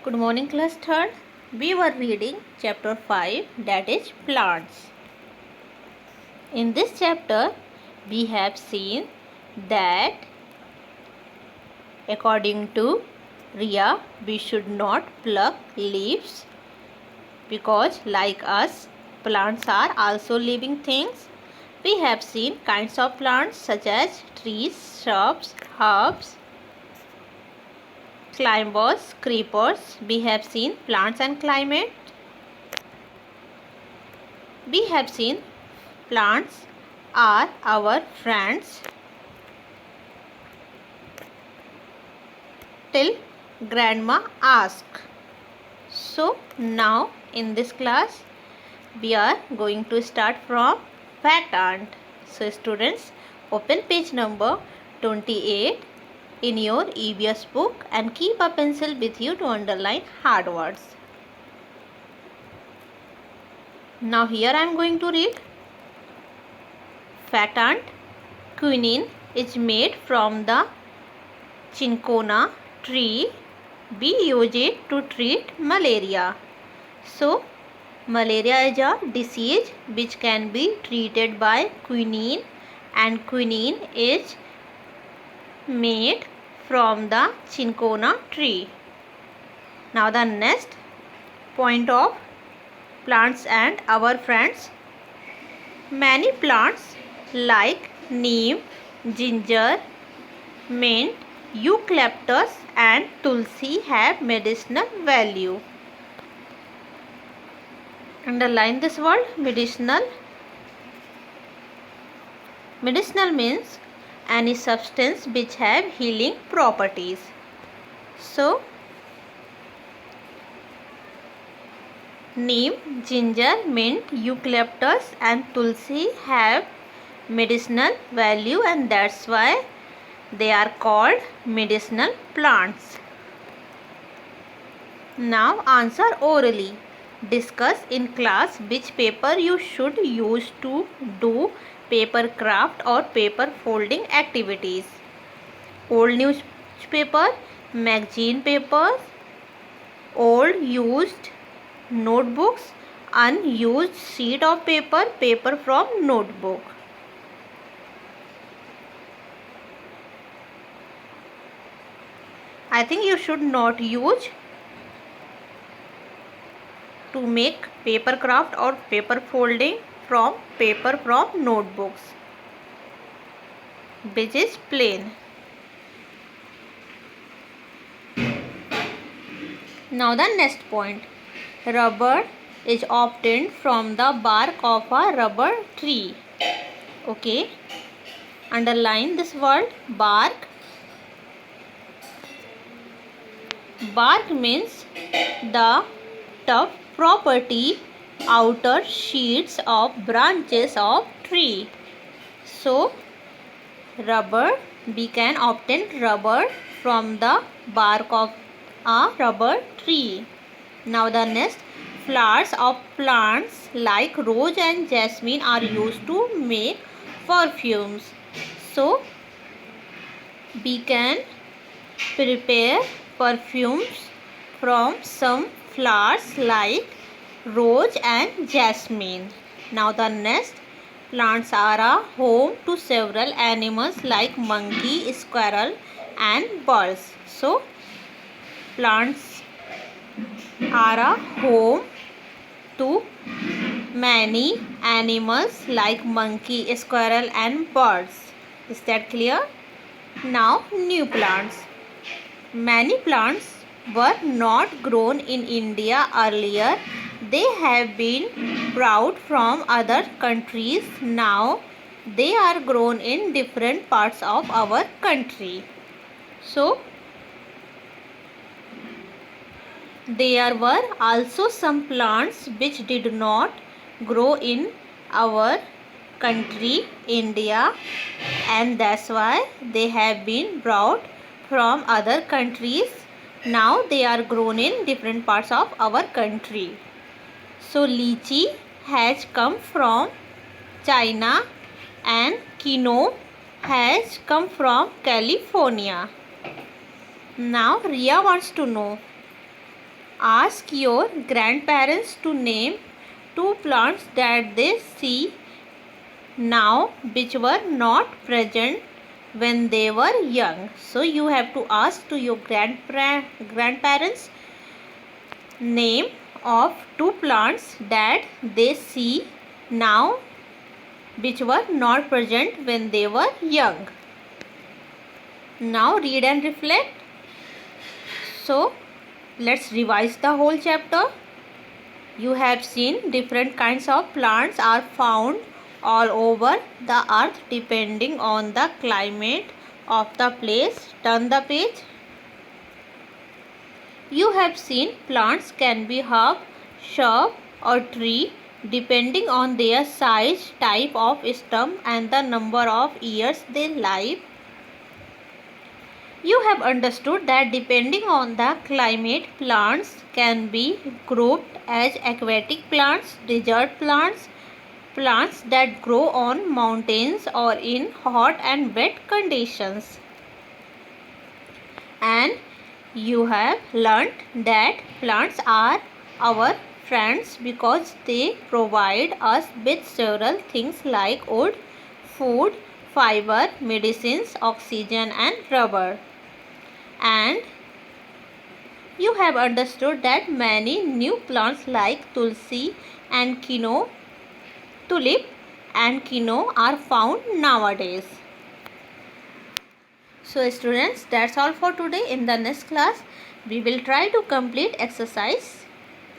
Good morning, class 3rd. We were reading chapter 5, that is plants. In this chapter, we have seen that according to Ria, we should not pluck leaves because, like us, plants are also living things. We have seen kinds of plants such as trees, shrubs, herbs, climbers, creepers. We have seen plants and climate. We have seen plants are our friends till grandma asked. So now in this class we are going to start from fact ant. So students, open page number 28 in your EVS book and keep a pencil with you to underline hard words. Now here I am going to read. Fact ant. Quinine is made from the cinchona tree. We use it to treat malaria. So malaria is a disease which can be treated by quinine, and quinine is made from the cinchona tree. Now the next point of plants and our friends. Many plants like neem, ginger, mint, eucalyptus and tulsi have medicinal value. Underline this word, medicinal. Medicinal means any substance which have healing properties. So neem, ginger, mint, eucalyptus and tulsi have medicinal value, and that's why they are called medicinal plants. Now answer orally. Discuss in class which paper you should use to do paper craft or paper folding activities. Old newspaper, magazine papers, old used notebooks, unused sheet of paper, paper from notebook. I think you should not use to make paper craft or paper folding from paper from notebooks, which is plain. Now the next point. Rubber is obtained from the bark of a rubber tree. Okay. Underline this word, bark. Bark means the tough property outer sheets of branches of tree. So rubber, we can obtain rubber from the bark of a rubber tree. Now the next, flowers of plants like rose and jasmine are used to make perfumes. So we can prepare perfumes from some flowers like rose and jasmine. Now the next, plants are a home to several animals like monkey, squirrel and birds. So plants are a home to many animals like monkey, squirrel and birds. Is that clear? Now new plants. Many plants were not grown in India earlier. They have been brought from other countries. Now they are grown in different parts of our country. So there were also some plants which did not grow in our country, India, and that's why they have been brought from other countries. Now they are grown in different parts of our country. So lychee has come from China and quinoa has come from California. Now Ria wants to know Ask your grandparents to name 2 plants that they see now which were not present when they were young. So you have to ask to your grandparents name of 2 plants that they see now which were not present when they were young. Now read and reflect. So let's revise the whole chapter. You have seen different kinds of plants are found all over the earth depending on the climate of the place. Turn the page. You have seen plants can be herb, shrub or tree depending on their size, type of stem and the number of years they live. You have understood that depending on the climate, plants can be grouped as aquatic plants, desert plants, plants that grow on mountains or in hot and wet conditions. And you have learnt that plants are our friends because they provide us with several things like wood, food, fiber, medicines, oxygen and rubber. And you have understood that many new plants like tulip and quinoa are found nowadays. So students, that's all for today. In the next class, we will try to complete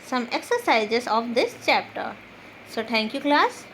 some exercises of this chapter. So thank you class.